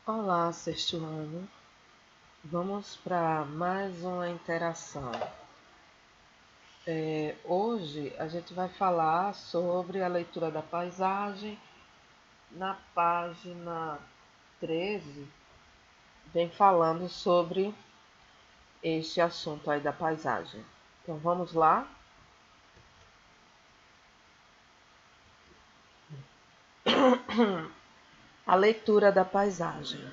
Olá, sexto ano. Vamos para mais uma interação. Hoje a gente vai falar sobre a leitura da paisagem. Na página 13, vem falando sobre este assunto aí da paisagem. Então vamos lá? A leitura da paisagem.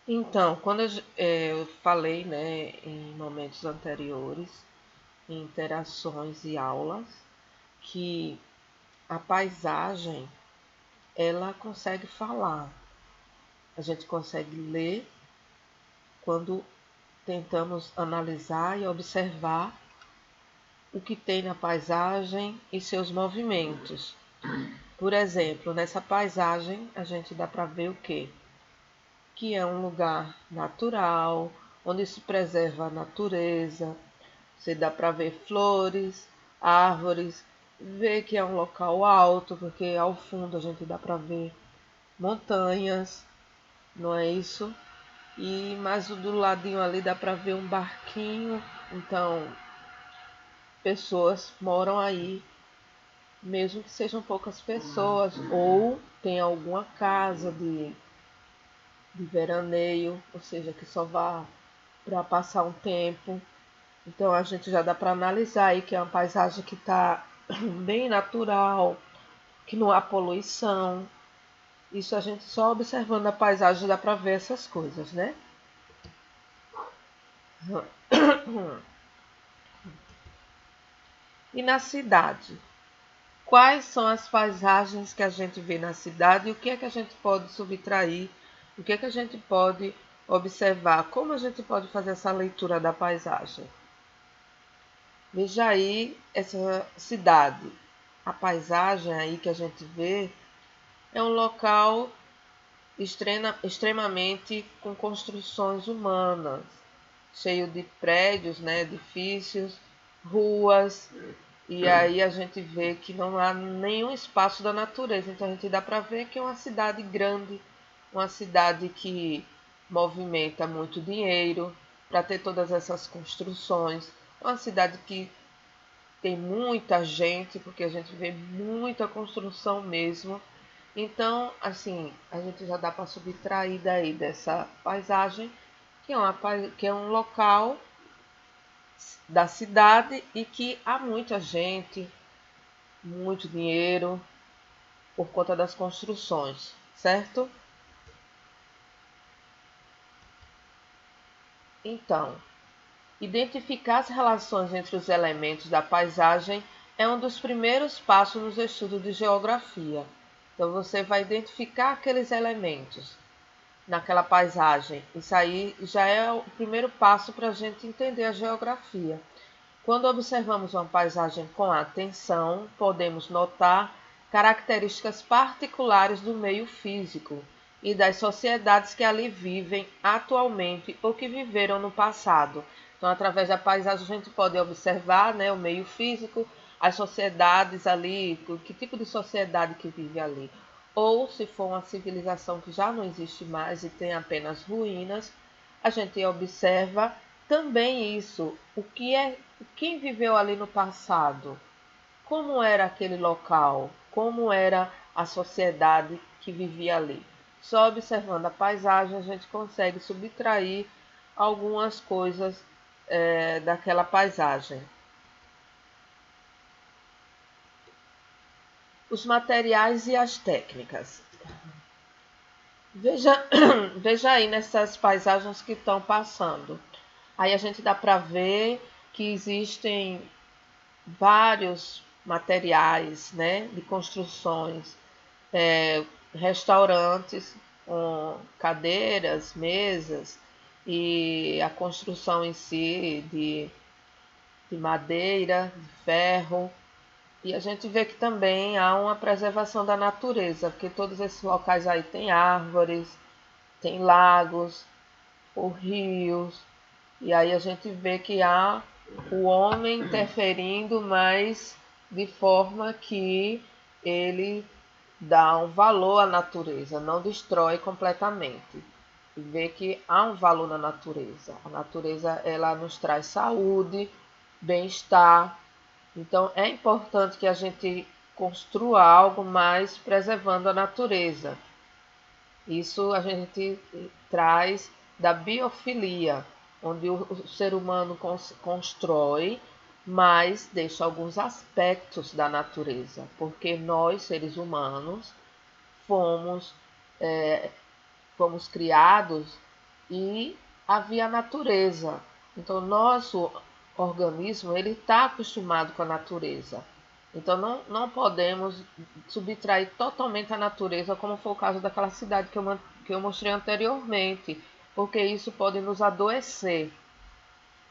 Então, quando eu falei, né, em momentos anteriores, em interações e aulas, que a paisagem ela consegue falar. A gente consegue ler quando tentamos analisar e observar o que tem na paisagem e seus movimentos. Por exemplo, nessa paisagem a gente dá para ver o quê? Que é um lugar natural, onde se preserva a natureza. Você dá para ver flores, árvores, ver que é um local alto, porque ao fundo a gente dá para ver montanhas, não é isso? E mais do ladinho ali dá para ver um barquinho. Então, pessoas moram aí, mesmo que sejam poucas pessoas, ou tem alguma casa de veraneio, ou seja, que só vá para passar um tempo. Então a gente já dá para analisar aí que é uma paisagem que está bem natural, que não há poluição. Isso a gente só observando a paisagem dá para ver essas coisas, né? E na cidade? Quais são as paisagens que a gente vê na cidade e o que é que a gente pode subtrair, o que é que a gente pode observar, como a gente pode fazer essa leitura da paisagem. Veja aí essa cidade. A paisagem aí que a gente vê é um local extremamente com construções humanas, cheio de prédios, né, edifícios, ruas, e aí a gente vê que não há nenhum espaço da natureza. Então a gente dá para ver que é uma cidade grande, uma cidade que movimenta muito dinheiro para ter todas essas construções. Uma cidade que tem muita gente, porque a gente vê muita construção mesmo. Então, assim, a gente já dá para subtrair daí dessa paisagem, que é um local da cidade e que há muita gente, muito dinheiro por conta das construções, certo? Então, identificar as relações entre os elementos da paisagem é um dos primeiros passos nos estudos de geografia. Então, você vai identificar aqueles elementos naquela paisagem. Isso aí já é o primeiro passo para a gente entender a geografia. Quando observamos uma paisagem com atenção, podemos notar características particulares do meio físico e das sociedades que ali vivem atualmente ou que viveram no passado. Então, através da paisagem, a gente pode observar, né, o meio físico, as sociedades ali, que tipo de sociedade que vive ali. Ou se for uma civilização que já não existe mais e tem apenas ruínas, a gente observa também isso, o que é, quem viveu ali no passado, como era aquele local, como era a sociedade que vivia ali. Só observando a paisagem a gente consegue subtrair algumas coisas daquela paisagem. Os materiais e as técnicas. Veja, veja aí nessas paisagens que estão passando. Aí a gente dá para ver que existem vários materiais, né, de construções, restaurantes com cadeiras, mesas e a construção em si de madeira, de ferro. E a gente vê que também há uma preservação da natureza, porque todos esses locais aí têm árvores, tem lagos, ou rios, e aí a gente vê que há o homem interferindo, mas de forma que ele dá um valor à natureza, não destrói completamente. E vê que há um valor na natureza. A natureza, ela nos traz saúde, bem-estar. Então é importante que a gente construa algo mais preservando a natureza. Isso a gente traz da biofilia, onde o ser humano constrói, mas deixa alguns aspectos da natureza, porque nós, seres humanos, fomos, é, fomos criados e havia a natureza. Então, nosso organismo ele está acostumado com a natureza. Então, não podemos subtrair totalmente a natureza, como foi o caso daquela cidade que eu mostrei anteriormente, porque isso pode nos adoecer.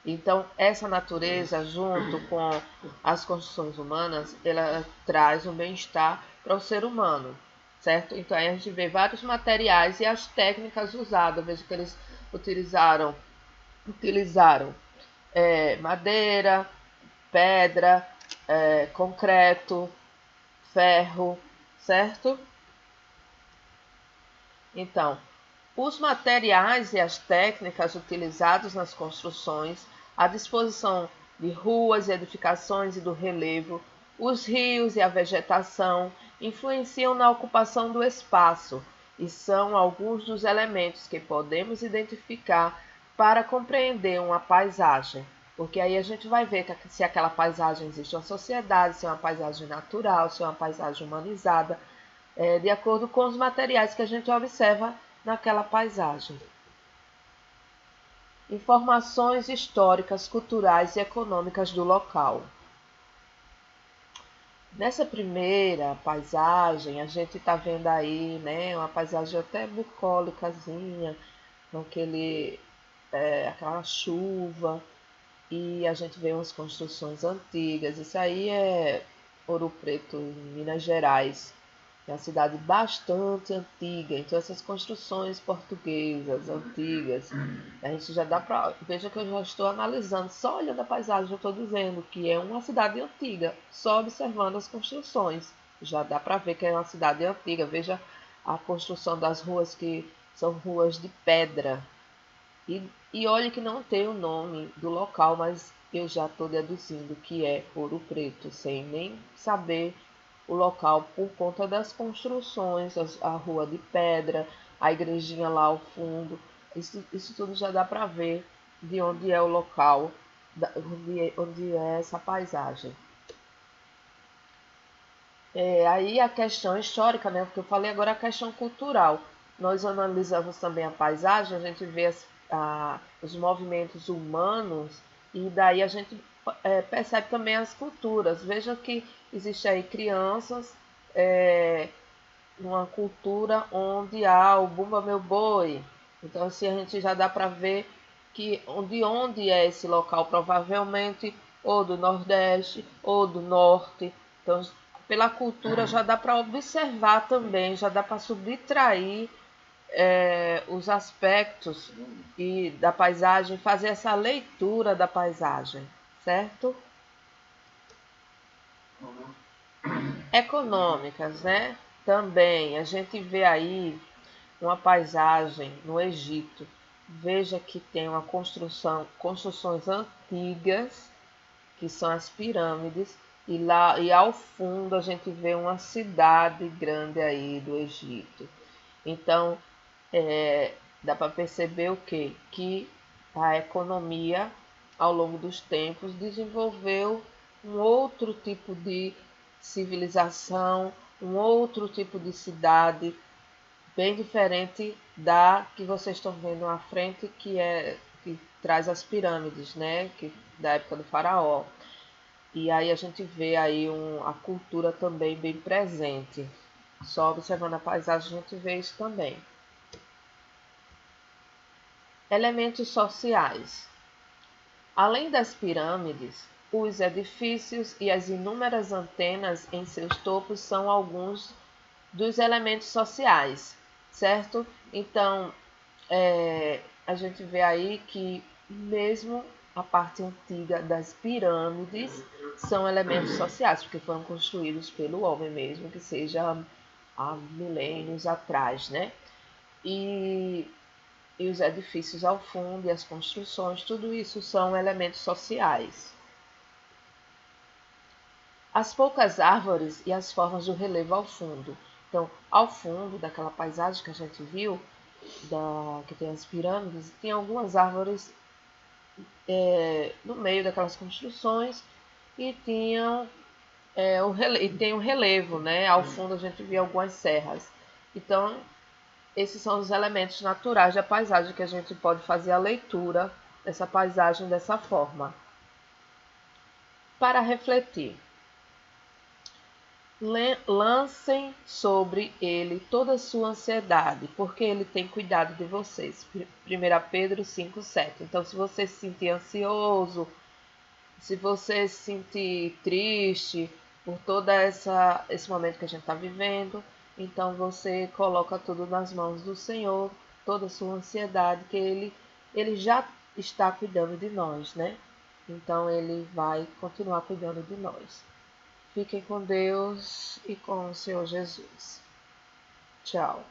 Então, essa natureza, junto com as construções humanas, ela traz um bem-estar para o ser humano, certo? Então, aí a gente vê vários materiais e as técnicas usadas. Veja que eles utilizaram madeira, pedra, concreto, ferro, certo? Então, os materiais e as técnicas utilizados nas construções, a disposição de ruas e edificações e do relevo, os rios e a vegetação influenciam na ocupação do espaço e são alguns dos elementos que podemos identificar para compreender uma paisagem. Porque aí a gente vai ver se aquela paisagem existe uma sociedade, se é uma paisagem natural, se é uma paisagem humanizada, de acordo com os materiais que a gente observa naquela paisagem. Informações históricas, culturais e econômicas do local. Nessa primeira paisagem, a gente está vendo aí, né, uma paisagem até bucólicazinha, com aquela chuva, e a gente vê umas construções antigas. Isso aí é Ouro Preto, em Minas Gerais. É uma cidade bastante antiga, então essas construções portuguesas antigas, a gente já dá para. Veja que eu já estou analisando, só olhando a paisagem, eu estou dizendo que é uma cidade antiga, só observando as construções. Já dá para ver que é uma cidade antiga. Veja a construção das ruas, que são ruas de pedra. E olhe que não tem o nome do local, mas eu já estou deduzindo que é Ouro Preto, sem nem saber o local por conta das construções, a rua de pedra, a igrejinha lá ao fundo. Isso tudo já dá para ver de onde é o local, onde é essa paisagem. Aí a questão histórica, né? Porque eu falei agora a questão cultural. Nós analisamos também a paisagem, a gente vê os movimentos humanos e daí a gente percebe também as culturas. Veja que existe aí crianças, uma cultura onde há o Bumba Meu Boi. Então assim a gente já dá para ver que de onde é esse local, provavelmente ou do Nordeste ou do Norte. Então pela cultura já dá para observar também, já dá para subtrair os aspectos da paisagem, fazer essa leitura da paisagem, certo? Econômicas, né? Também a gente vê aí uma paisagem no Egito. Veja que tem uma construções antigas, que são as pirâmides, e ao fundo a gente vê uma cidade grande aí do Egito. Então, dá para perceber o quê? Que a economia, ao longo dos tempos, desenvolveu um outro tipo de civilização, um outro tipo de cidade, bem diferente da que vocês estão vendo à frente, que traz as pirâmides, né? Da época do faraó. E aí a gente vê aí a cultura também bem presente. Só observando a paisagem a gente vê isso também. Elementos sociais. Além das pirâmides, os edifícios e as inúmeras antenas em seus topos são alguns dos elementos sociais, certo? Então, a gente vê aí que mesmo a parte antiga das pirâmides são elementos sociais, porque foram construídos pelo homem mesmo, que seja há milênios atrás, né? E os edifícios ao fundo e as construções, tudo isso são elementos sociais. As poucas árvores e as formas do relevo ao fundo. Então, ao fundo daquela paisagem que a gente viu, que tem as pirâmides, tem algumas árvores no meio daquelas construções e tem um relevo, né? Ao fundo a gente vê algumas serras. Então, esses são os elementos naturais da paisagem que a gente pode fazer a leitura dessa paisagem dessa forma. Para refletir, lancem sobre ele toda a sua ansiedade, porque ele tem cuidado de vocês. 1 Pedro 5,7. Então, se você se sentir ansioso, se você se sentir triste por todo esse momento que a gente está vivendo, então você coloca tudo nas mãos do Senhor, toda a sua ansiedade, que ele já está cuidando de nós, né? Então ele vai continuar cuidando de nós. Fiquem com Deus e com o Senhor Jesus. Tchau.